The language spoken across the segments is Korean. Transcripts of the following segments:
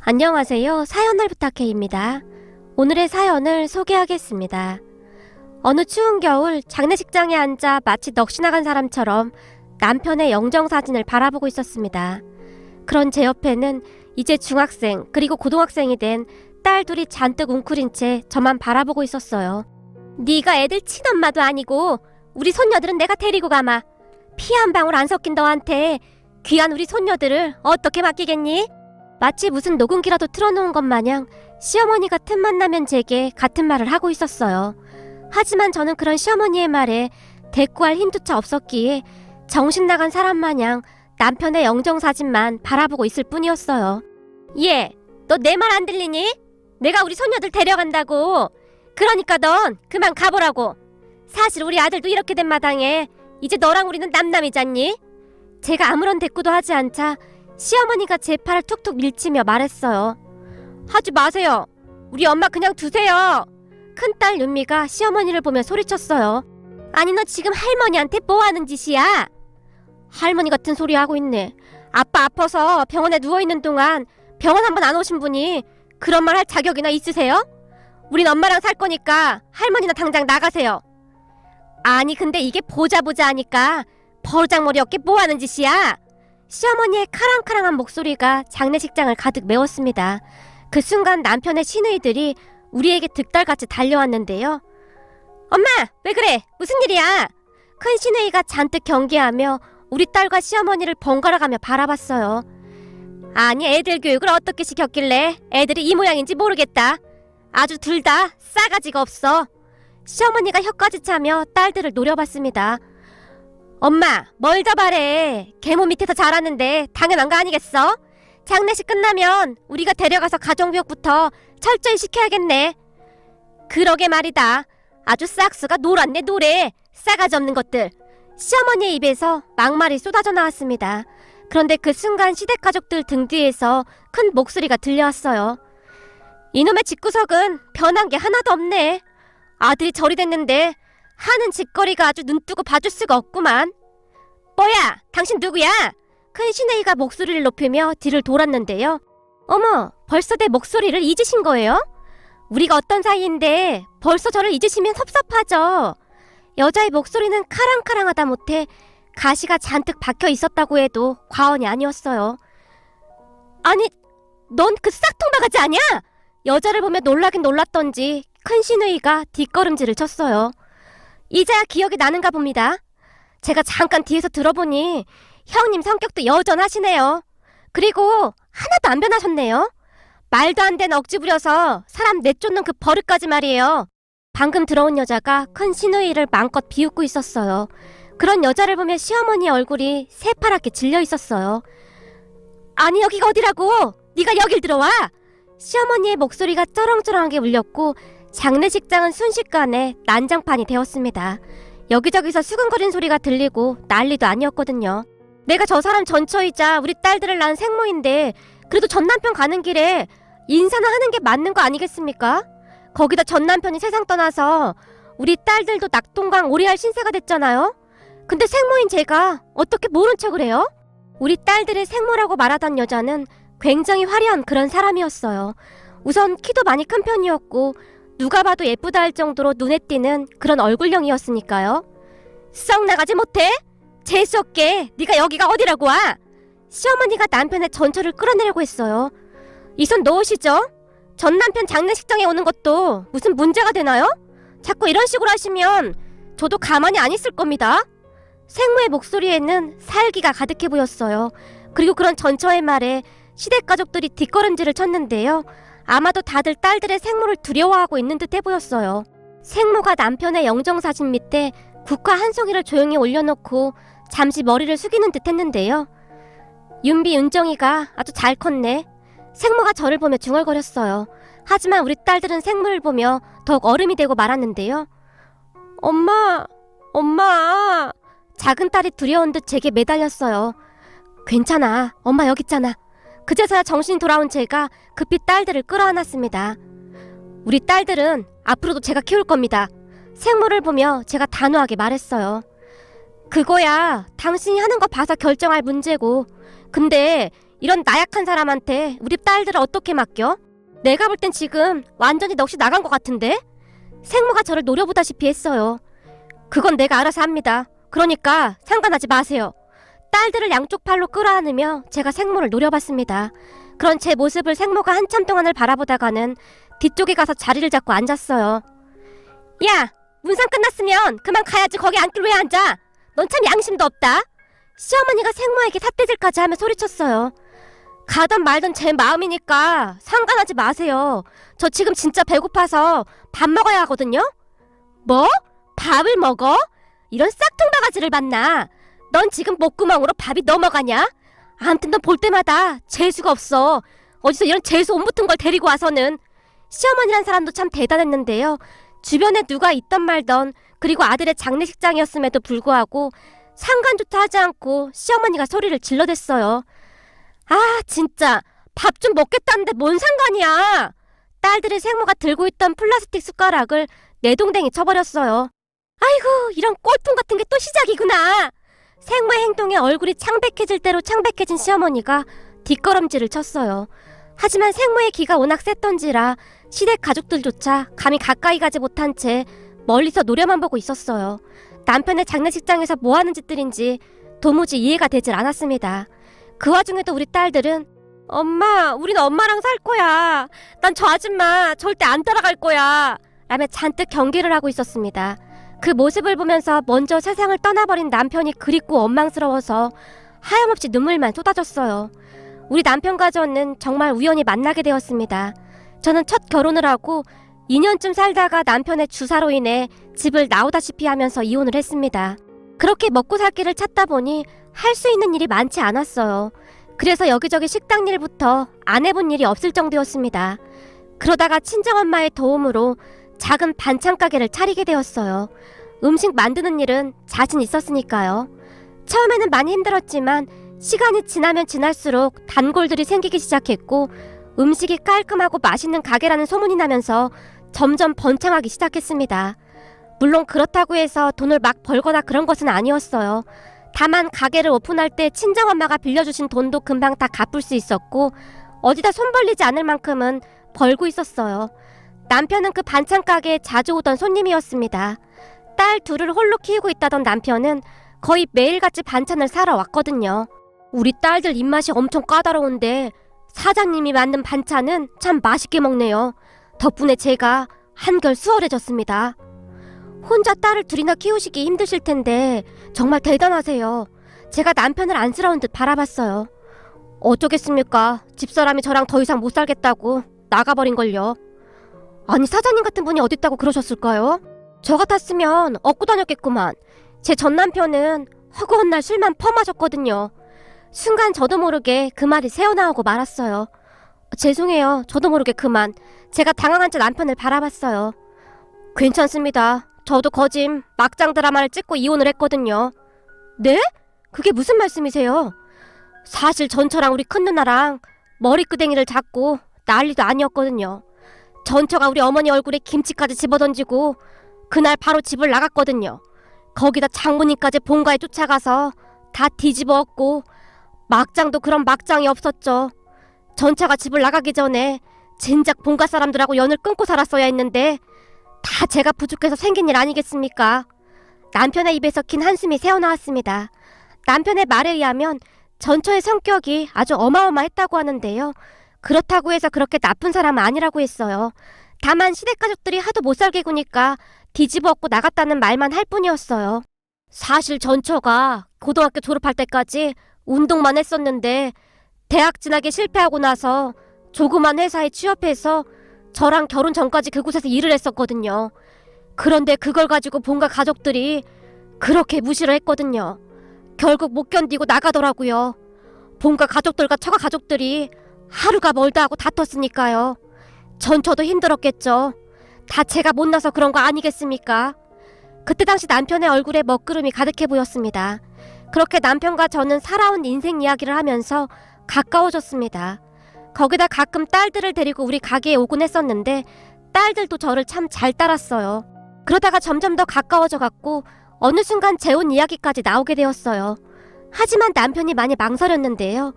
안녕하세요. 사연을 부탁해입니다. 오늘의 사연을 소개하겠습니다. 어느 추운 겨울 장례식장에 앉아 마치 넋이 나간 사람처럼 남편의 영정사진을 바라보고 있었습니다. 그런 제 옆에는 이제 중학생 그리고 고등학생이 된 딸 둘이 잔뜩 웅크린 채 저만 바라보고 있었어요. 네가 애들 친엄마도 아니고 우리 손녀들은 내가 데리고 가마. 피 한 방울 안 섞인 너한테 귀한 우리 손녀들을 어떻게 맡기겠니? 마치 무슨 녹음기라도 틀어놓은 것 마냥 시어머니가 틈만 나면 제게 같은 말을 하고 있었어요. 하지만 저는 그런 시어머니의 말에 대꾸할 힘조차 없었기에 정신나간 사람 마냥 남편의 영정사진만 바라보고 있을 뿐이었어요. 얘, 너 내 말 안 들리니? 내가 우리 손녀들 데려간다고. 그러니까 넌 그만 가보라고. 사실 우리 아들도 이렇게 된 마당에 이제 너랑 우리는 남남이잖니? 제가 아무런 대꾸도 하지 않자 시어머니가 제 팔을 툭툭 밀치며 말했어요. 하지 마세요. 우리 엄마 그냥 두세요. 큰딸 윤미가 시어머니를 보며 소리쳤어요. 아니 너 지금 할머니한테 뭐하는 짓이야? 할머니 같은 소리 하고 있네. 아빠 아파서 병원에 누워있는 동안 병원 한번 안 오신 분이 그런 말 할 자격이나 있으세요? 우린 엄마랑 살 거니까 할머니나 당장 나가세요. 아니 근데 이게 보자 하니까 버르장머리 없게 뭐하는 짓이야? 시어머니의 카랑카랑한 목소리가 장례식장을 가득 메웠습니다. 그 순간 남편의 시누이들이 우리에게 득달같이 달려왔는데요. 엄마! 왜 그래? 무슨 일이야? 큰 시누이가 잔뜩 경계하며 우리 딸과 시어머니를 번갈아가며 바라봤어요. 아니 애들 교육을 어떻게 시켰길래 애들이 이 모양인지 모르겠다. 아주 둘 다 싸가지가 없어. 시어머니가 혀까지 차며 딸들을 노려봤습니다. 엄마, 뭘 더 바래. 계모 밑에서 자랐는데 당연한 거 아니겠어? 장례식 끝나면 우리가 데려가서 가정교육부터 철저히 시켜야겠네. 그러게 말이다. 아주 싹수가 노랗네 노래. 싸가지 없는 것들. 시어머니의 입에서 막말이 쏟아져 나왔습니다. 그런데 그 순간 시댁가족들 등 뒤에서 큰 목소리가 들려왔어요. 이놈의 집구석은 변한 게 하나도 없네. 아들이 절이 됐는데 하는 짓거리가 아주 눈뜨고 봐줄 수가 없구만. 뭐야? 당신 누구야? 큰 시누이가 목소리를 높이며 뒤를 돌았는데요. 어머, 벌써 내 목소리를 잊으신 거예요? 우리가 어떤 사이인데 벌써 저를 잊으시면 섭섭하죠. 여자의 목소리는 카랑카랑하다 못해 가시가 잔뜩 박혀 있었다고 해도 과언이 아니었어요. 아니, 넌 그 싹퉁바가지 아니야? 여자를 보며 놀라긴 놀랐던지 큰 시누이가 뒷걸음질을 쳤어요. 이제야 기억이 나는가 봅니다. 제가 잠깐 뒤에서 들어보니 형님 성격도 여전하시네요. 그리고 하나도 안 변하셨네요. 말도 안 되는 억지 부려서 사람 내쫓는 그 버릇까지 말이에요. 방금 들어온 여자가 큰 시누이를 마음껏 비웃고 있었어요. 그런 여자를 보며 시어머니의 얼굴이 새파랗게 질려 있었어요. 아니 여기가 어디라고? 네가 여길 들어와! 시어머니의 목소리가 쩌렁쩌렁하게 울렸고 장례식장은 순식간에 난장판이 되었습니다. 여기저기서 수근거리는 소리가 들리고 난리도 아니었거든요. 내가 저 사람 전처이자 우리 딸들을 낳은 생모인데 그래도 전 남편 가는 길에 인사나 하는 게 맞는 거 아니겠습니까? 거기다 전 남편이 세상 떠나서 우리 딸들도 낙동강 오래할 신세가 됐잖아요. 근데 생모인 제가 어떻게 모른 척을 해요? 우리 딸들의 생모라고 말하던 여자는 굉장히 화려한 그런 사람이었어요. 우선 키도 많이 큰 편이었고 누가 봐도 예쁘다 할 정도로 눈에 띄는 그런 얼굴형이었으니까요. 썩 나가지 못해? 재수없게 네가 여기가 어디라고 와? 시어머니가 남편의 전처를 끌어내려고 했어요. 이 손 놓으시죠? 전 남편 장례식장에 오는 것도 무슨 문제가 되나요? 자꾸 이런 식으로 하시면 저도 가만히 안 있을 겁니다. 생모의 목소리에는 살기가 가득해 보였어요. 그리고 그런 전처의 말에 시댁 가족들이 뒷걸음질을 쳤는데요. 아마도 다들 딸들의 생모를 두려워하고 있는 듯해 보였어요. 생모가 남편의 영정사진 밑에 국화 한 송이를 조용히 올려놓고 잠시 머리를 숙이는 듯 했는데요. 윤비 윤정이가 아주 잘 컸네. 생모가 저를 보며 중얼거렸어요. 하지만 우리 딸들은 생모를 보며 더욱 얼음이 되고 말았는데요. 엄마. 작은 딸이 두려운 듯 제게 매달렸어요. 괜찮아. 엄마 여기 있잖아. 그제서야 정신이 돌아온 제가 급히 딸들을 끌어안았습니다. 우리 딸들은 앞으로도 제가 키울 겁니다. 생모를 보며 제가 단호하게 말했어요. 그거야 당신이 하는 거 봐서 결정할 문제고 근데 이런 나약한 사람한테 우리 딸들을 어떻게 맡겨? 내가 볼 땐 지금 완전히 넋이 나간 것 같은데? 생모가 저를 노려보다시피 했어요. 그건 내가 알아서 합니다. 그러니까 상관하지 마세요. 딸들을 양쪽 팔로 끌어안으며 제가 생모를 노려봤습니다. 그런 제 모습을 생모가 한참 동안을 바라보다가는 뒤쪽에 가서 자리를 잡고 앉았어요. 야! 문상 끝났으면 그만 가야지. 거기 앉길 왜 앉아? 넌 참 양심도 없다. 시어머니가 생모에게 삿대질까지 하며 소리쳤어요. 가던 말던 제 마음이니까 상관하지 마세요. 저 지금 진짜 배고파서 밥 먹어야 하거든요? 뭐? 밥을 먹어? 이런 싹퉁바가지를 봤나? 넌 지금 목구멍으로 밥이 넘어가냐? 아무튼 넌 볼 때마다 재수가 없어. 어디서 이런 재수 온 붙은 걸 데리고 와서는. 시어머니란 사람도 참 대단했는데요. 주변에 누가 있던 말던, 그리고 아들의 장례식장이었음에도 불구하고 상관조차 하지 않고 시어머니가 소리를 질러댔어요. 아, 진짜 밥 좀 먹겠다는데 뭔 상관이야. 딸들의 생모가 들고 있던 플라스틱 숟가락을 내동댕이 쳐버렸어요. 아이고, 이런 꼴통 같은 게 또 시작이구나. 생모의 행동에 얼굴이 창백해질 대로 창백해진 시어머니가 뒷걸음질을 쳤어요. 하지만 생모의 기가 워낙 셌던지라 시댁 가족들조차 감히 가까이 가지 못한 채 멀리서 노려만 보고 있었어요. 남편의 장례식장에서 뭐하는 짓들인지 도무지 이해가 되질 않았습니다. 그 와중에도 우리 딸들은 엄마, 우린 엄마랑 살 거야. 난 저 아줌마 절대 안 따라갈 거야. 라며 잔뜩 경계를 하고 있었습니다. 그 모습을 보면서 먼저 세상을 떠나버린 남편이 그립고 원망스러워서 하염없이 눈물만 쏟아졌어요. 우리 남편과 저는 정말 우연히 만나게 되었습니다. 저는 첫 결혼을 하고 2년쯤 살다가 남편의 주사로 인해 집을 나오다시피 하면서 이혼을 했습니다. 그렇게 먹고 살 길을 찾다 보니 할 수 있는 일이 많지 않았어요. 그래서 여기저기 식당 일부터 안 해본 일이 없을 정도였습니다. 그러다가 친정엄마의 도움으로 작은 반찬 가게를 차리게 되었어요. 음식 만드는 일은 자신 있었으니까요. 처음에는 많이 힘들었지만 시간이 지나면 지날수록 단골들이 생기기 시작했고 음식이 깔끔하고 맛있는 가게라는 소문이 나면서 점점 번창하기 시작했습니다. 물론 그렇다고 해서 돈을 막 벌거나 그런 것은 아니었어요. 다만 가게를 오픈할 때 친정엄마가 빌려주신 돈도 금방 다 갚을 수 있었고 어디다 손 벌리지 않을 만큼은 벌고 있었어요. 남편은 그 반찬 가게에 자주 오던 손님이었습니다. 딸 둘을 홀로 키우고 있다던 남편은 거의 매일같이 반찬을 사러 왔거든요. 우리 딸들 입맛이 엄청 까다로운데 사장님이 만든 반찬은 참 맛있게 먹네요. 덕분에 제가 한결 수월해졌습니다. 혼자 딸을 둘이나 키우시기 힘드실 텐데 정말 대단하세요. 제가 남편을 안쓰러운 듯 바라봤어요. 어쩌겠습니까? 집사람이 저랑 더 이상 못 살겠다고 나가버린걸요. 아니, 사장님 같은 분이 어딨다고 그러셨을까요? 저 같았으면 얻고 다녔겠구만. 제 전 남편은 허구한 날 술만 퍼마셨거든요. 순간 저도 모르게 그 말이 새어나오고 말았어요. 죄송해요. 저도 모르게 그만. 제가 당황한 채 남편을 바라봤어요. 괜찮습니다. 저도 거짐 막장 드라마를 찍고 이혼을 했거든요. 네? 그게 무슨 말씀이세요? 사실 전처랑 우리 큰누나랑 머리끄댕이를 잡고 난리도 아니었거든요. 전처가 우리 어머니 얼굴에 김치까지 집어던지고 그날 바로 집을 나갔거든요. 거기다 장모님까지 본가에 쫓아가서 다 뒤집어 엎고 막장도 그런 막장이 없었죠. 전처가 집을 나가기 전에 진작 본가 사람들하고 연을 끊고 살았어야 했는데 다 제가 부족해서 생긴 일 아니겠습니까? 남편의 입에서 긴 한숨이 새어나왔습니다. 남편의 말에 의하면 전처의 성격이 아주 어마어마했다고 하는데요. 그렇다고 해서 그렇게 나쁜 사람은 아니라고 했어요. 다만 시댁 가족들이 하도 못살게 구니까 뒤집어 엎고 나갔다는 말만 할 뿐이었어요. 사실 전처가 고등학교 졸업할 때까지 운동만 했었는데 대학 진학에 실패하고 나서 조그만 회사에 취업해서 저랑 결혼 전까지 그곳에서 일을 했었거든요. 그런데 그걸 가지고 본가 가족들이 그렇게 무시를 했거든요. 결국 못 견디고 나가더라고요. 본가 가족들과 처가 가족들이 하루가 멀다 하고 다퉜으니까요. 전처도 힘들었겠죠. 다 제가 못나서 그런 거 아니겠습니까? 그때 당시 남편의 얼굴에 먹구름이 가득해 보였습니다. 그렇게 남편과 저는 살아온 인생 이야기를 하면서 가까워졌습니다. 거기다 가끔 딸들을 데리고 우리 가게에 오곤 했었는데 딸들도 저를 참 잘 따랐어요. 그러다가 점점 더 가까워져 갔고 어느 순간 재혼 이야기까지 나오게 되었어요. 하지만 남편이 많이 망설였는데요.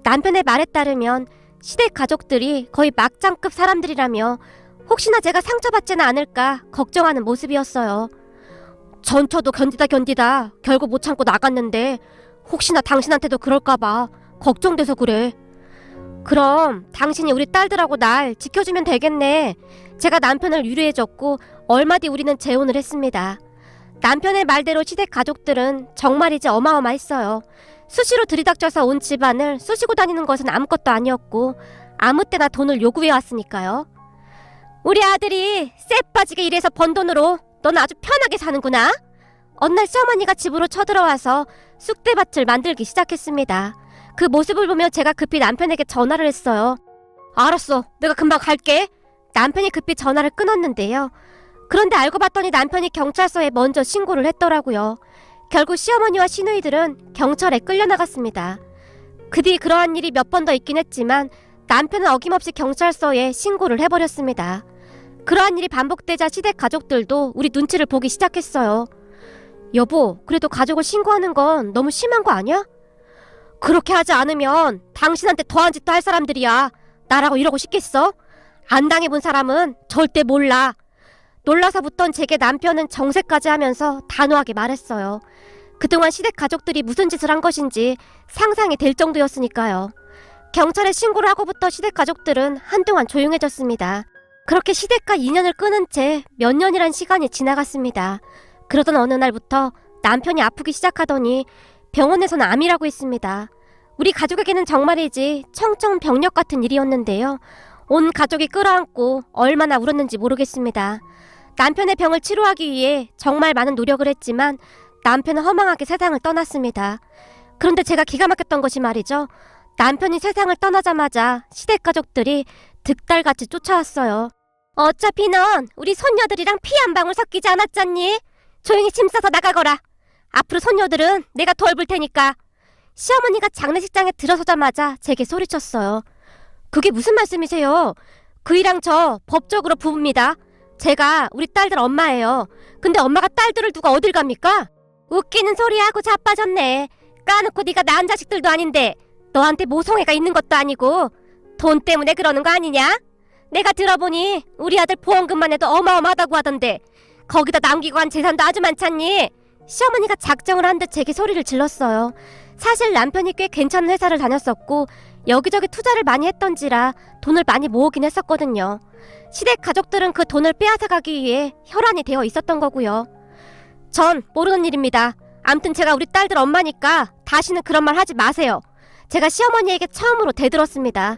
남편의 말에 따르면 시댁 가족들이 거의 막장급 사람들이라며 혹시나 제가 상처받지는 않을까 걱정하는 모습이었어요. 전처도 견디다 결국 못 참고 나갔는데 혹시나 당신한테도 그럴까봐 걱정돼서 그래. 그럼 당신이 우리 딸들하고 날 지켜주면 되겠네. 제가 남편을 위로해줬고 얼마 뒤 우리는 재혼을 했습니다. 남편의 말대로 시댁 가족들은 정말이지 어마어마했어요. 수시로 들이닥쳐서 온 집안을 쑤시고 다니는 것은 아무것도 아니었고 아무 때나 돈을 요구해왔으니까요. 우리 아들이 쎄 빠지게 일해서 번 돈으로 넌 아주 편하게 사는구나. 어느 날 시어머니가 집으로 쳐들어와서 쑥대밭을 만들기 시작했습니다. 그 모습을 보며 제가 급히 남편에게 전화를 했어요. 알았어, 내가 금방 갈게. 남편이 급히 전화를 끊었는데요. 그런데 알고 봤더니 남편이 경찰서에 먼저 신고를 했더라고요. 결국 시어머니와 시누이들은 경찰에 끌려나갔습니다. 그 뒤 그러한 일이 몇 번 더 있긴 했지만 남편은 어김없이 경찰서에 신고를 해버렸습니다. 그러한 일이 반복되자 시댁 가족들도 우리 눈치를 보기 시작했어요. 여보, 그래도 가족을 신고하는 건 너무 심한 거 아니야? 그렇게 하지 않으면 당신한테 더한 짓도 할 사람들이야. 나라고 이러고 싶겠어? 안 당해본 사람은 절대 몰라. 놀라서 붙던 제게 남편은 정색까지 하면서 단호하게 말했어요. 그동안 시댁 가족들이 무슨 짓을 한 것인지 상상이 될 정도였으니까요. 경찰에 신고를 하고부터 시댁 가족들은 한동안 조용해졌습니다. 그렇게 시댁과 인연을 끊은 채 몇 년이란 시간이 지나갔습니다. 그러던 어느 날부터 남편이 아프기 시작하더니 병원에서는 암이라고 했습니다. 우리 가족에게는 정말이지 청천벽력 같은 일이었는데요. 온 가족이 끌어안고 얼마나 울었는지 모르겠습니다. 남편의 병을 치료하기 위해 정말 많은 노력을 했지만 남편은 허망하게 세상을 떠났습니다. 그런데 제가 기가 막혔던 것이 말이죠. 남편이 세상을 떠나자마자 시댁 가족들이 득달같이 쫓아왔어요. 어차피 넌 우리 손녀들이랑 피 한 방울 섞이지 않았잖니? 조용히 짐 싸서 나가거라. 앞으로 손녀들은 내가 돌볼 테니까. 시어머니가 장례식장에 들어서자마자 제게 소리쳤어요. 그게 무슨 말씀이세요? 그이랑 저 법적으로 부부입니다. 제가 우리 딸들 엄마예요. 근데 엄마가 딸들을 두고 어딜 갑니까? 웃기는 소리하고 자빠졌네. 까놓고 네가 낳은 자식들도 아닌데 너한테 모성애가 있는 것도 아니고 돈 때문에 그러는 거 아니냐? 내가 들어보니 우리 아들 보험금만 해도 어마어마하다고 하던데 거기다 남기고 간 재산도 아주 많잖니? 시어머니가 작정을 한 듯 제게 소리를 질렀어요. 사실 남편이 꽤 괜찮은 회사를 다녔었고 여기저기 투자를 많이 했던지라 돈을 많이 모으긴 했었거든요. 시댁 가족들은 그 돈을 빼앗아가기 위해 혈안이 되어 있었던 거고요. 전 모르는 일입니다. 암튼 제가 우리 딸들 엄마니까 다시는 그런 말 하지 마세요. 제가 시어머니에게 처음으로 대들었습니다.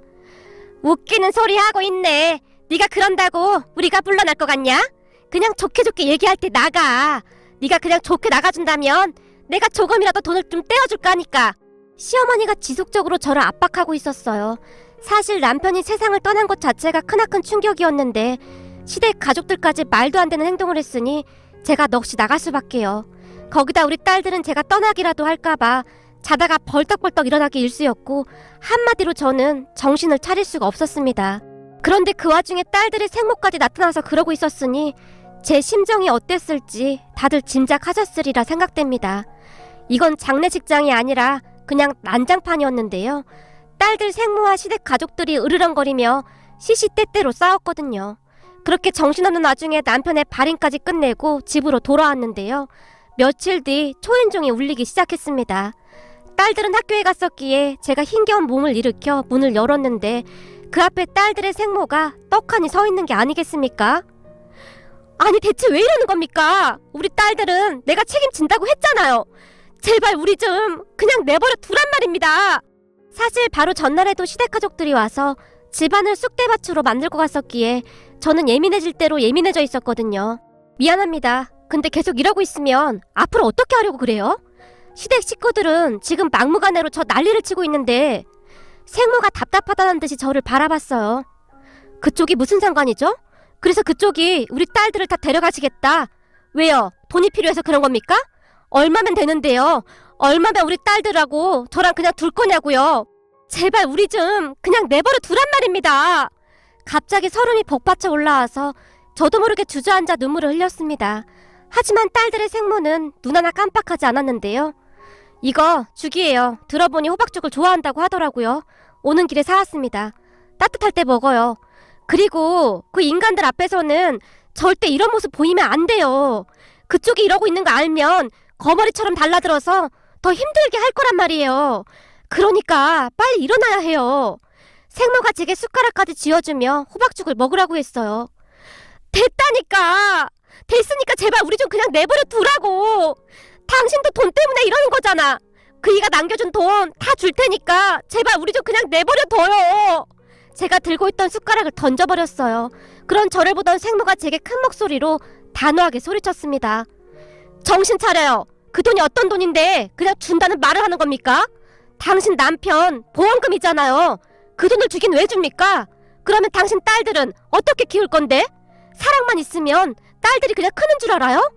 웃기는 소리 하고 있네. 네가 그런다고 우리가 물러날 것 같냐? 그냥 좋게 얘기할 때 나가. 네가 그냥 좋게 나가준다면 내가 조금이라도 돈을 좀 떼어줄까 하니까. 시어머니가 지속적으로 저를 압박하고 있었어요. 사실 남편이 세상을 떠난 것 자체가 크나큰 충격이었는데 시댁 가족들까지 말도 안 되는 행동을 했으니 제가 넋이 나갈 수밖에요. 거기다 우리 딸들은 제가 떠나기라도 할까봐 자다가 벌떡벌떡 일어나기 일쑤였고 한마디로 저는 정신을 차릴 수가 없었습니다. 그런데 그 와중에 딸들의 생모까지 나타나서 그러고 있었으니 제 심정이 어땠을지 다들 짐작하셨으리라 생각됩니다. 이건 장례식장이 아니라 그냥 난장판이었는데요. 딸들 생모와 시댁 가족들이 으르렁거리며 시시때때로 싸웠거든요. 그렇게 정신없는 와중에 남편의 발인까지 끝내고 집으로 돌아왔는데요. 며칠 뒤 초인종이 울리기 시작했습니다. 딸들은 학교에 갔었기에 제가 힘겨운 몸을 일으켜 문을 열었는데 그 앞에 딸들의 생모가 떡하니 서 있는 게 아니겠습니까? 아니 대체 왜 이러는 겁니까? 우리 딸들은 내가 책임진다고 했잖아요. 제발 우리 좀 그냥 내버려 두란 말입니다. 사실 바로 전날에도 시댁 가족들이 와서 집안을 쑥대밭으로 만들고 갔었기에 저는 예민해질 대로 예민해져 있었거든요. 미안합니다. 근데 계속 이러고 있으면 앞으로 어떻게 하려고 그래요? 시댁 식구들은 지금 막무가내로 저 난리를 치고 있는데 생모가 답답하다는 듯이 저를 바라봤어요. 그쪽이 무슨 상관이죠? 그래서 그쪽이 우리 딸들을 다 데려가시겠다. 왜요? 돈이 필요해서 그런 겁니까? 얼마면 되는데요? 얼마면 우리 딸들하고 저랑 그냥 둘 거냐고요? 제발 우리 좀 그냥 내버려 두란 말입니다. 갑자기 서름이 복받쳐 올라와서 저도 모르게 주저앉아 눈물을 흘렸습니다. 하지만 딸들의 생모는 눈 하나 깜빡하지 않았는데요. 이거 죽이에요. 들어보니 호박죽을 좋아한다고 하더라고요. 오는 길에 사왔습니다. 따뜻할 때 먹어요. 그리고 그 인간들 앞에서는 절대 이런 모습 보이면 안 돼요. 그쪽이 이러고 있는 거 알면 거머리처럼 달라들어서 더 힘들게 할 거란 말이에요. 그러니까 빨리 일어나야 해요. 생모가 제게 숟가락까지 쥐어주며 호박죽을 먹으라고 했어요. 됐다니까! 됐으니까 제발 우리 좀 그냥 내버려 두라고! 당신도 돈 때문에 이러는 거잖아. 그이가 남겨준 돈 다 줄 테니까 제발 우리 좀 그냥 내버려 둬요. 제가 들고 있던 숟가락을 던져버렸어요. 그런 저를 보던 생모가 제게 큰 목소리로 단호하게 소리쳤습니다. 정신 차려요. 그 돈이 어떤 돈인데 그냥 준다는 말을 하는 겁니까? 당신 남편 보험금이잖아요. 그 돈을 주긴 왜 줍니까? 그러면 당신 딸들은 어떻게 키울 건데? 사랑만 있으면 딸들이 그냥 크는 줄 알아요?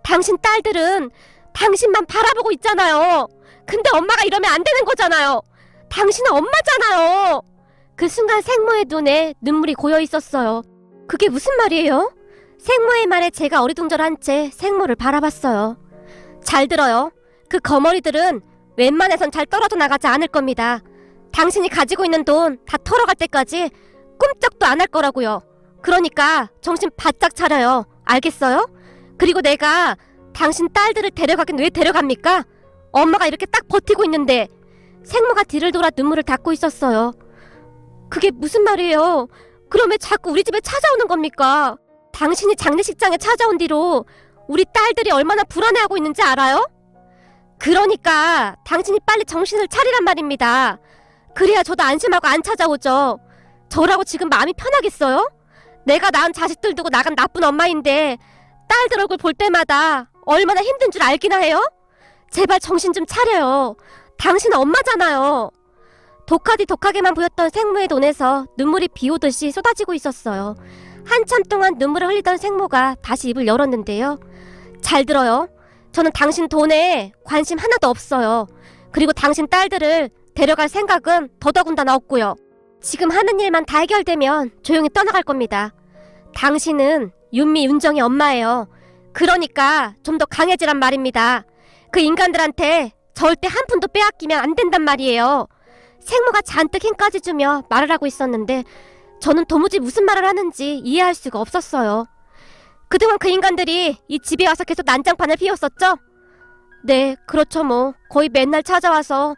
당신 딸들은 당신만 바라보고 있잖아요. 근데 엄마가 이러면 안 되는 거잖아요. 당신은 엄마잖아요. 그 순간 생모의 눈에 눈물이 고여 있었어요. 그게 무슨 말이에요? 생모의 말에 제가 어리둥절한 채 생모를 바라봤어요. 잘 들어요. 그 거머리들은 웬만해선 잘 떨어져 나가지 않을 겁니다. 당신이 가지고 있는 돈 다 털어갈 때까지 꿈쩍도 안 할 거라고요. 그러니까 정신 바짝 차려요. 알겠어요? 그리고 내가 당신 딸들을 데려가긴 왜 데려갑니까? 엄마가 이렇게 딱 버티고 있는데. 생모가 뒤를 돌아 눈물을 닦고 있었어요. 그게 무슨 말이에요? 그럼 왜 자꾸 우리 집에 찾아오는 겁니까? 당신이 장례식장에 찾아온 뒤로 우리 딸들이 얼마나 불안해하고 있는지 알아요? 그러니까 당신이 빨리 정신을 차리란 말입니다. 그래야 저도 안심하고 안 찾아오죠. 저라고 지금 마음이 편하겠어요? 내가 낳은 자식들 두고 나간 나쁜 엄마인데 딸들 얼굴 볼 때마다 얼마나 힘든 줄 알기나 해요? 제발 정신 좀 차려요. 당신은 엄마잖아요. 독하게만 보였던 생모의 눈에서 눈물이 비 오듯이 쏟아지고 있었어요. 한참 동안 눈물을 흘리던 생모가 다시 입을 열었는데요. 잘 들어요. 저는 당신 돈에 관심 하나도 없어요. 그리고 당신 딸들을 데려갈 생각은 더더군다나 없고요. 지금 하는 일만 다 해결되면 조용히 떠나갈 겁니다. 당신은 윤미, 윤정이 엄마예요. 그러니까 좀 더 강해지란 말입니다. 그 인간들한테 절대 한 푼도 빼앗기면 안 된단 말이에요. 생모가 잔뜩 힘까지 주며 말을 하고 있었는데 저는 도무지 무슨 말을 하는지 이해할 수가 없었어요. 그동안 그 인간들이 이 집에 와서 계속 난장판을 피웠었죠? 네, 그렇죠 뭐. 거의 맨날 찾아와서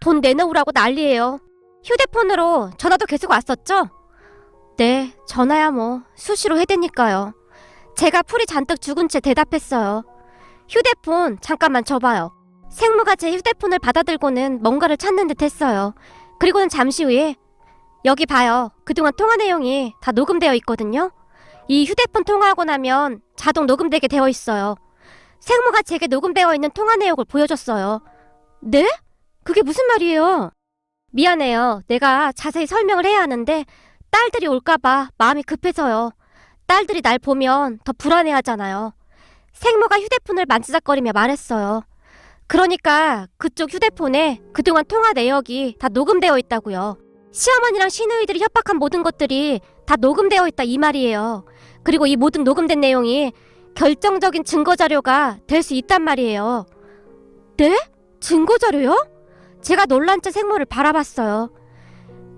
돈 내놓으라고 난리예요. 휴대폰으로 전화도 계속 왔었죠? 네, 전화야 뭐 수시로 해대니까요. 제가 풀이 잔뜩 죽은 채 대답했어요. 휴대폰 잠깐만 줘봐요. 생모가 제 휴대폰을 받아들고는 뭔가를 찾는 듯 했어요. 그리고는 잠시 후에 여기 봐요. 그동안 통화 내용이 다 녹음되어 있거든요. 이 휴대폰 통화하고 나면 자동 녹음되게 되어 있어요. 생모가 제게 녹음되어 있는 통화 내역을 보여줬어요. 네? 그게 무슨 말이에요? 미안해요. 내가 자세히 설명을 해야 하는데 딸들이 올까봐 마음이 급해서요. 딸들이 날 보면 더 불안해하잖아요. 생모가 휴대폰을 만지작거리며 말했어요. 그러니까 그쪽 휴대폰에 그동안 통화 내역이 다 녹음되어 있다고요. 시어머니랑 시누이들이 협박한 모든 것들이 다 녹음되어 있다 이 말이에요. 그리고 이 모든 녹음된 내용이 결정적인 증거자료가 될 수 있단 말이에요. 네? 증거자료요? 제가 놀란 채 생모를 바라봤어요.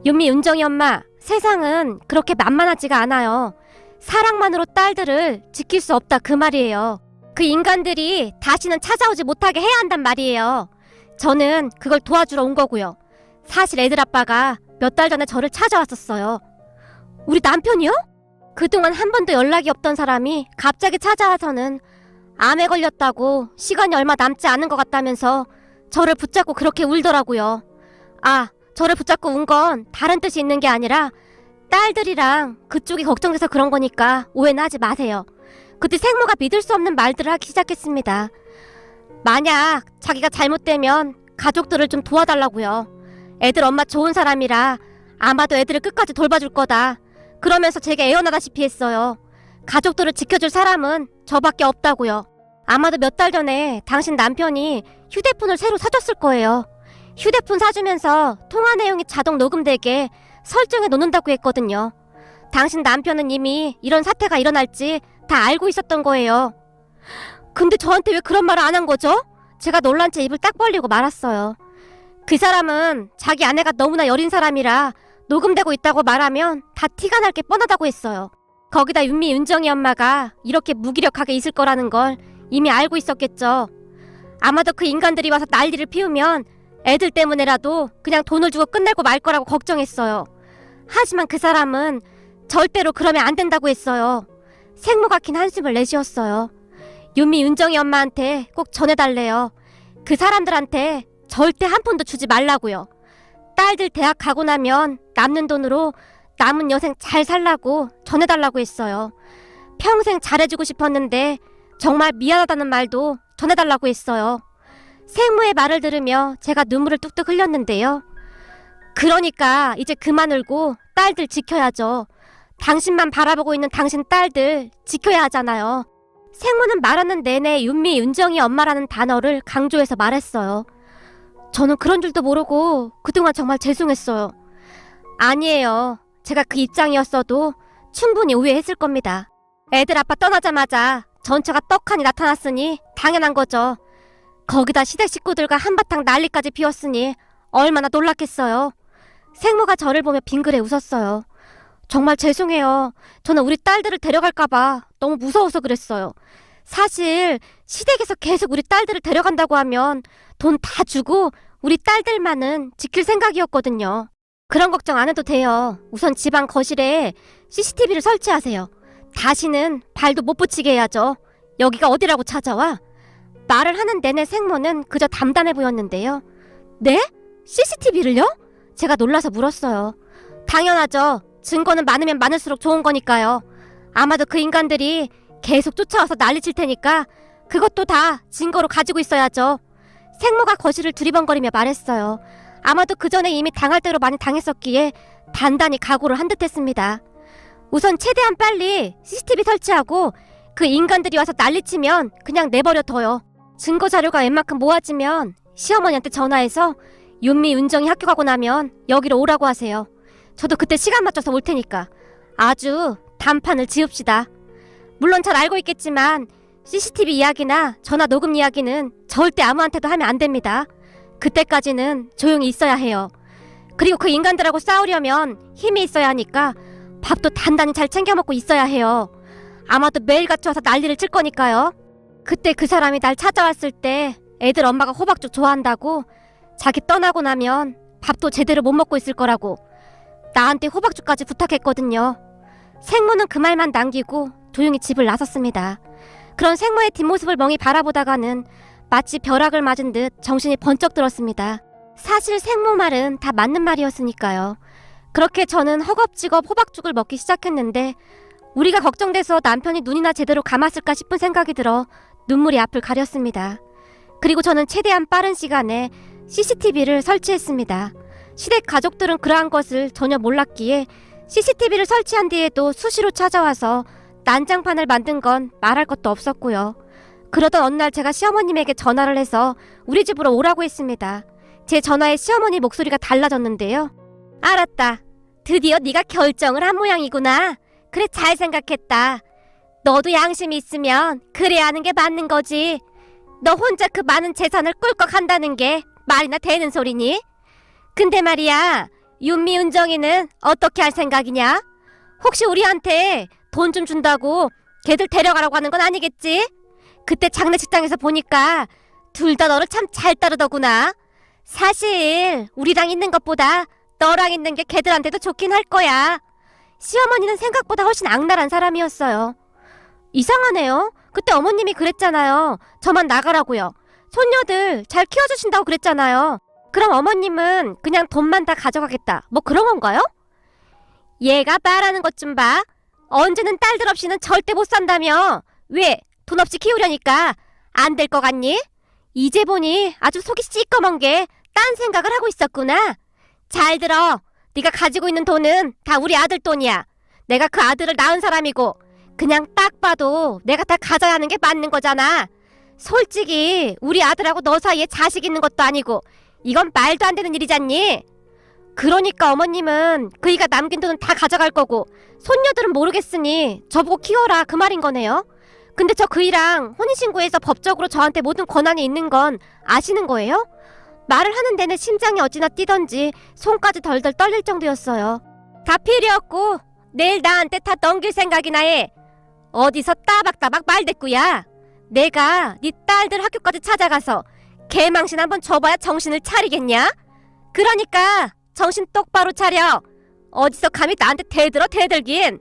윤미, 윤정이 엄마, 세상은 그렇게 만만하지가 않아요. 사랑만으로 딸들을 지킬 수 없다 그 말이에요. 그 인간들이 다시는 찾아오지 못하게 해야 한단 말이에요. 저는 그걸 도와주러 온 거고요. 사실 애들 아빠가 몇 달 전에 저를 찾아왔었어요. 우리 남편이요? 그동안 한 번도 연락이 없던 사람이 갑자기 찾아와서는 암에 걸렸다고 시간이 얼마 남지 않은 것 같다면서 저를 붙잡고 그렇게 울더라고요. 아, 저를 붙잡고 운 건 다른 뜻이 있는 게 아니라 딸들이랑 그쪽이 걱정돼서 그런 거니까 오해는 하지 마세요. 그때 생모가 믿을 수 없는 말들을 하기 시작했습니다. 만약 자기가 잘못되면 가족들을 좀 도와달라고요. 애들 엄마 좋은 사람이라 아마도 애들을 끝까지 돌봐줄 거다. 그러면서 제게 애원하다시피 했어요. 가족들을 지켜줄 사람은 저밖에 없다고요. 아마도 몇 달 전에 당신 남편이 휴대폰을 새로 사줬을 거예요. 휴대폰 사주면서 통화 내용이 자동 녹음되게 설정해 놓는다고 했거든요. 당신 남편은 이미 이런 사태가 일어날지 다 알고 있었던 거예요. 근데 저한테 왜 그런 말을 안 한 거죠? 제가 놀란 채 입을 딱 벌리고 말았어요. 그 사람은 자기 아내가 너무나 여린 사람이라 녹음되고 있다고 말하면 다 티가 날 게 뻔하다고 했어요. 거기다 윤미, 윤정이 엄마가 이렇게 무기력하게 있을 거라는 걸 이미 알고 있었겠죠. 아마도 그 인간들이 와서 난리를 피우면 애들 때문에라도 그냥 돈을 주고 끝내고 말 거라고 걱정했어요. 하지만 그 사람은 절대로 그러면 안 된다고 했어요. 생모 같긴 한숨을 내쉬었어요. 윤미, 윤정이 엄마한테 꼭 전해달래요. 그 사람들한테 절대 한 푼도 주지 말라고요. 딸들 대학 가고 나면 남는 돈으로 남은 여생 잘 살라고 전해달라고 했어요. 평생 잘해주고 싶었는데 정말 미안하다는 말도 전해달라고 했어요. 생모의 말을 들으며 제가 눈물을 뚝뚝 흘렸는데요. 그러니까 이제 그만 울고 딸들 지켜야죠. 당신만 바라보고 있는 당신 딸들 지켜야 하잖아요. 생모는 말하는 내내 윤미, 윤정이 엄마라는 단어를 강조해서 말했어요. 저는 그런 줄도 모르고 그동안 정말 죄송했어요. 아니에요. 제가 그 입장이었어도 충분히 오해했을 겁니다. 애들 아빠 떠나자마자 전처가 떡하니 나타났으니 당연한 거죠. 거기다 시댁 식구들과 한바탕 난리까지 피웠으니 얼마나 놀랐겠어요. 생모가 저를 보며 빙그레 웃었어요. 정말 죄송해요. 저는 우리 딸들을 데려갈까봐 너무 무서워서 그랬어요. 사실 시댁에서 계속 우리 딸들을 데려간다고 하면 돈 다 주고 우리 딸들만은 지킬 생각이었거든요. 그런 걱정 안 해도 돼요. 우선 집안 거실에 CCTV를 설치하세요. 다시는 발도 못 붙이게 해야죠. 여기가 어디라고 찾아와? 말을 하는 내내 생모는 그저 담담해 보였는데요. 네? CCTV를요? 제가 놀라서 물었어요. 당연하죠. 증거는 많으면 많을수록 좋은 거니까요. 아마도 그 인간들이 계속 쫓아와서 난리칠 테니까 그것도 다 증거로 가지고 있어야죠. 생모가 거실을 두리번거리며 말했어요. 아마도 그 전에 이미 당할 대로 많이 당했었기에 단단히 각오를 한 듯 했습니다. 우선 최대한 빨리 CCTV 설치하고 그 인간들이 와서 난리치면 그냥 내버려 둬요. 증거 자료가 웬만큼 모아지면 시어머니한테 전화해서 윤미, 윤정이 학교 가고 나면 여기로 오라고 하세요. 저도 그때 시간 맞춰서 올 테니까 아주 단판을 지읍시다. 물론 잘 알고 있겠지만 CCTV 이야기나 전화 녹음 이야기는 절대 아무한테도 하면 안 됩니다. 그때까지는 조용히 있어야 해요. 그리고 그 인간들하고 싸우려면 힘이 있어야 하니까 밥도 단단히 잘 챙겨 먹고 있어야 해요. 아마도 매일같이 와서 난리를 칠 거니까요. 그때 그 사람이 날 찾아왔을 때 애들 엄마가 호박죽 좋아한다고 자기 떠나고 나면 밥도 제대로 못 먹고 있을 거라고 나한테 호박죽까지 부탁했거든요. 생모는 그 말만 남기고 조용히 집을 나섰습니다. 그런 생모의 뒷모습을 멍히 바라보다가는 마치 벼락을 맞은 듯 정신이 번쩍 들었습니다. 사실 생모 말은 다 맞는 말이었으니까요. 그렇게 저는 허겁지겁 호박죽을 먹기 시작했는데 우리가 걱정돼서 남편이 눈이나 제대로 감았을까 싶은 생각이 들어 눈물이 앞을 가렸습니다. 그리고 저는 최대한 빠른 시간에 CCTV를 설치했습니다. 시댁 가족들은 그러한 것을 전혀 몰랐기에 CCTV를 설치한 뒤에도 수시로 찾아와서 난장판을 만든 건 말할 것도 없었고요. 그러던 어느 날 제가 시어머님에게 전화를 해서 우리 집으로 오라고 했습니다. 제 전화에 시어머니 목소리가 달라졌는데요. 알았다. 드디어 네가 결정을 한 모양이구나. 그래, 잘 생각했다. 너도 양심이 있으면 그래야 하는 게 맞는 거지. 너 혼자 그 많은 재산을 꿀꺽 한다는 게 말이나 되는 소리니? 근데 말이야, 윤미, 윤정이는 어떻게 할 생각이냐? 혹시 우리한테 돈 좀 준다고 걔들 데려가라고 하는 건 아니겠지? 그때 장례식장에서 보니까 둘 다 너를 참 잘 따르더구나. 사실 우리랑 있는 것보다 너랑 있는 게 걔들한테도 좋긴 할 거야. 시어머니는 생각보다 훨씬 악랄한 사람이었어요. 이상하네요. 그때 어머님이 그랬잖아요. 저만 나가라고요. 손녀들 잘 키워주신다고 그랬잖아요. 그럼 어머님은 그냥 돈만 다 가져가겠다, 뭐 그런 건가요? 얘가 말하는 것 좀 봐. 언제는 딸들 없이는 절대 못 산다며. 왜? 돈 없이 키우려니까 안 될 것 같니? 이제 보니 아주 속이 시꺼먼 게 딴 생각을 하고 있었구나. 잘 들어. 네가 가지고 있는 돈은 다 우리 아들 돈이야. 내가 그 아들을 낳은 사람이고 그냥 딱 봐도 내가 다 가져야 하는 게 맞는 거잖아. 솔직히 우리 아들하고 너 사이에 자식 있는 것도 아니고 이건 말도 안 되는 일이잖니. 그러니까 어머님은 그이가 남긴 돈은 다 가져갈 거고 손녀들은 모르겠으니 저보고 키워라, 그 말인 거네요. 근데 저 그이랑 혼인신고해서 법적으로 저한테 모든 권한이 있는 건 아시는 거예요? 말을 하는 내내 심장이 어찌나 뛰던지 손까지 덜덜 떨릴 정도였어요. 다 필요 없고 내일 나한테 다 넘길 생각이나 해. 어디서 따박따박 말대꾸야. 내가 네 딸들 학교까지 찾아가서 개망신 한번 줘봐야 정신을 차리겠냐? 그러니까 정신 똑바로 차려. 어디서 감히 나한테 대들긴.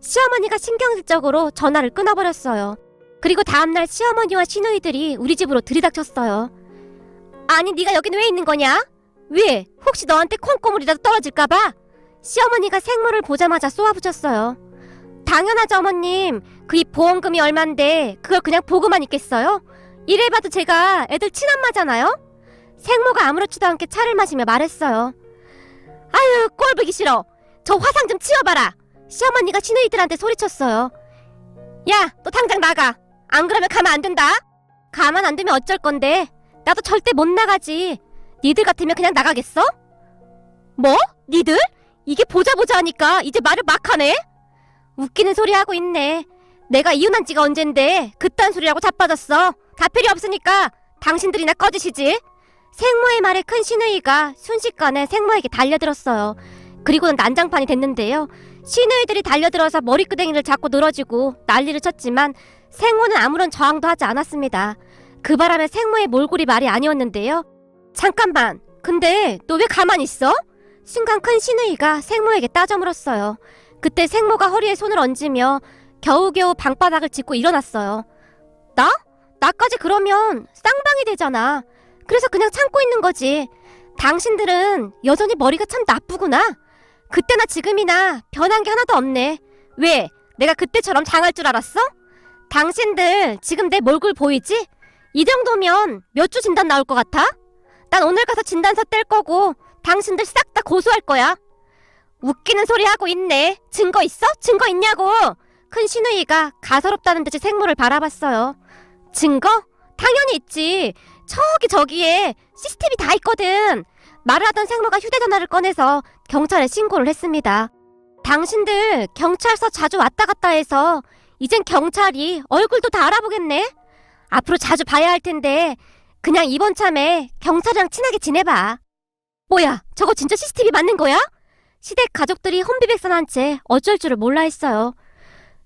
시어머니가 신경질적으로 전화를 끊어버렸어요. 그리고 다음날 시어머니와 시누이들이 우리 집으로 들이닥쳤어요. 아니 네가 여긴 왜 있는 거냐? 왜? 혹시 너한테 콩고물이라도 떨어질까봐? 시어머니가 생모를 보자마자 쏘아붙였어요. 당연하죠 어머님. 그 보험금이 얼만데 그걸 그냥 보고만 있겠어요? 이래봐도 제가 애들 친엄마잖아요? 생모가 아무렇지도 않게 차를 마시며 말했어요. 아유 꼴보기 싫어. 저 화상 좀 치워봐라. 시어머니가 시누이들한테 소리쳤어요. 야 너 당장 나가. 안 그러면 가만 안 둔다. 가만 안 두면 어쩔 건데. 나도 절대 못 나가지. 니들 같으면 그냥 나가겠어? 뭐? 니들? 이게 보자 하니까 이제 말을 막 하네? 웃기는 소리 하고 있네. 내가 이혼한 지가 언젠데 그딴 소리라고 자빠졌어. 다 필요 없으니까 당신들이나 꺼지시지. 생모의 말에 큰 시누이가 순식간에 생모에게 달려들었어요. 그리고는 난장판이 됐는데요. 시누이들이 달려들어서 머리끄댕이를 잡고 늘어지고 난리를 쳤지만 생모는 아무런 저항도 하지 않았습니다. 그 바람에 생모의 몰골이 말이 아니었는데요. 잠깐만, 근데 너 왜 가만히 있어? 순간 큰 시누이가 생모에게 따져 물었어요. 그때 생모가 허리에 손을 얹으며 겨우겨우 방바닥을 짚고 일어났어요. 나? 나까지 그러면 쌍방이 되잖아. 그래서 그냥 참고 있는 거지. 당신들은 여전히 머리가 참 나쁘구나. 그때나 지금이나 변한 게 하나도 없네. 왜? 내가 그때처럼 장할 줄 알았어? 당신들 지금 내 몰골 보이지? 이 정도면 몇 주 진단 나올 것 같아? 난 오늘 가서 진단서 뗄 거고 당신들 싹 다 고소할 거야. 웃기는 소리 하고 있네. 증거 있어? 증거 있냐고. 큰 시누이가 가소롭다는 듯이 생모를 바라봤어요. 증거? 당연히 있지. 저기에 CCTV 다 있거든. 말을 하던 생모가 휴대전화를 꺼내서 경찰에 신고를 했습니다. 당신들 경찰서 자주 왔다 갔다 해서 이젠 경찰이 얼굴도 다 알아보겠네. 앞으로 자주 봐야 할 텐데 그냥 이번 참에 경찰이랑 친하게 지내봐. 뭐야, 저거 진짜 CCTV 맞는 거야? 시댁 가족들이 혼비백산한 채 어쩔 줄을 몰라 했어요.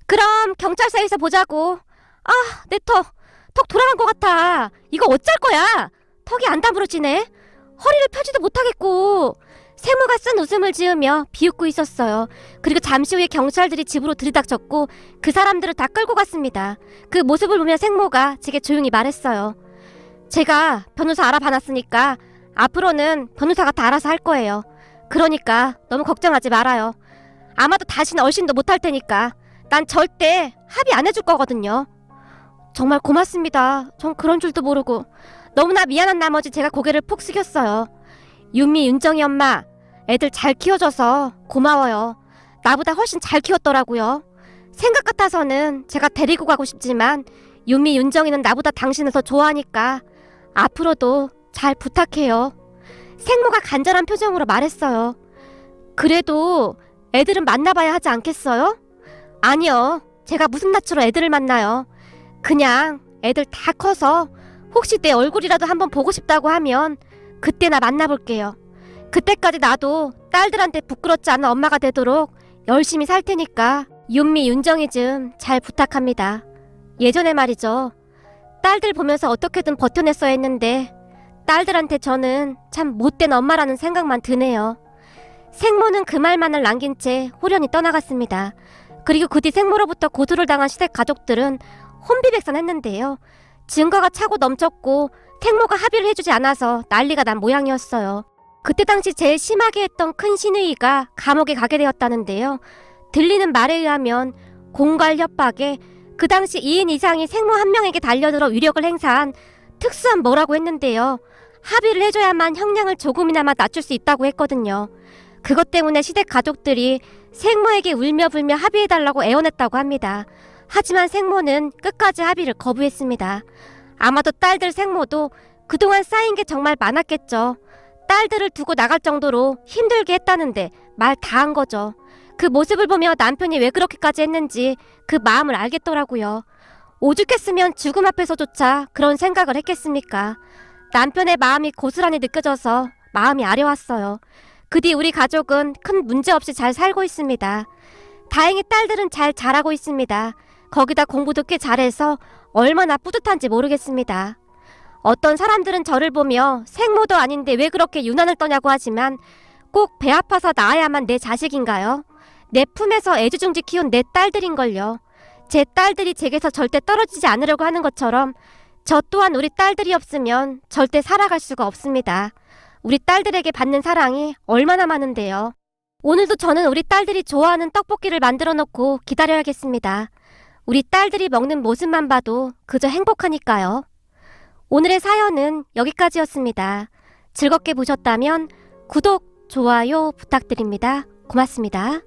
그럼 경찰서에서 보자고. 아, 내 턱 돌아간 것 같아. 이거 어쩔 거야? 턱이 안 다부러지네. 허리를 펴지도 못하겠고. 세모가 쓴 웃음을 지으며 비웃고 있었어요. 그리고 잠시 후에 경찰들이 집으로 들이닥쳤고 그 사람들을 다 끌고 갔습니다. 그 모습을 보며 생모가 제게 조용히 말했어요. 제가 변호사 알아봐놨으니까 앞으로는 변호사가 다 알아서 할 거예요. 그러니까 너무 걱정하지 말아요. 아마도 다시는 얼씬도 못할 테니까 난 절대 합의 안 해줄 거거든요. 정말 고맙습니다. 전 그런 줄도 모르고 너무나 미안한 나머지 제가 고개를 푹 숙였어요. 윤미, 윤정이 엄마, 애들 잘 키워줘서 고마워요. 나보다 훨씬 잘 키웠더라고요. 생각 같아서는 제가 데리고 가고 싶지만 윤미, 윤정이는 나보다 당신을 더 좋아하니까 앞으로도 잘 부탁해요. 생모가 간절한 표정으로 말했어요. 그래도 애들은 만나봐야 하지 않겠어요? 아니요. 제가 무슨 낯으로 애들을 만나요. 그냥 애들 다 커서 혹시 내 얼굴이라도 한번 보고 싶다고 하면 그때나 만나볼게요. 그때까지 나도 딸들한테 부끄럽지 않은 엄마가 되도록 열심히 살 테니까 윤미, 윤정이 좀 잘 부탁합니다. 예전에 말이죠. 딸들 보면서 어떻게든 버텨냈어야 했는데 딸들한테 저는 참 못된 엄마라는 생각만 드네요. 생모는 그 말만을 남긴 채 호련히 떠나갔습니다. 그리고 그 뒤 생모로부터 고소를 당한 시댁 가족들은 혼비백산했는데요. 증거가 차고 넘쳤고 생모가 합의를 해주지 않아서 난리가 난 모양이었어요. 그때 당시 제일 심하게 했던 큰 시누이가 감옥에 가게 되었다는데요. 들리는 말에 의하면 공갈 협박에 그 당시 2인 이상이 생모 한 명에게 달려들어 위력을 행사한 특수한 뭐라고 했는데요. 합의를 해줘야만 형량을 조금이나마 낮출 수 있다고 했거든요. 그것 때문에 시댁 가족들이 생모에게 울며 불며 합의해달라고 애원했다고 합니다. 하지만 생모는 끝까지 합의를 거부했습니다. 아마도 딸들 생모도 그동안 쌓인 게 정말 많았겠죠. 딸들을 두고 나갈 정도로 힘들게 했다는데 말 다 한 거죠. 그 모습을 보며 남편이 왜 그렇게까지 했는지 그 마음을 알겠더라고요. 오죽했으면 죽음 앞에서조차 그런 생각을 했겠습니까? 남편의 마음이 고스란히 느껴져서 마음이 아려왔어요. 그 뒤 우리 가족은 큰 문제 없이 잘 살고 있습니다. 다행히 딸들은 잘 자라고 있습니다. 거기다 공부도 꽤 잘해서 얼마나 뿌듯한지 모르겠습니다. 어떤 사람들은 저를 보며 생모도 아닌데 왜 그렇게 유난을 떠냐고 하지만 꼭 배 아파서 낳아야만 내 자식인가요? 내 품에서 애지중지 키운 내 딸들인걸요. 제 딸들이 제게서 절대 떨어지지 않으려고 하는 것처럼 저 또한 우리 딸들이 없으면 절대 살아갈 수가 없습니다. 우리 딸들에게 받는 사랑이 얼마나 많은데요. 오늘도 저는 우리 딸들이 좋아하는 떡볶이를 만들어 놓고 기다려야겠습니다. 우리 딸들이 먹는 모습만 봐도 그저 행복하니까요. 오늘의 사연은 여기까지였습니다. 즐겁게 보셨다면 구독, 좋아요 부탁드립니다. 고맙습니다.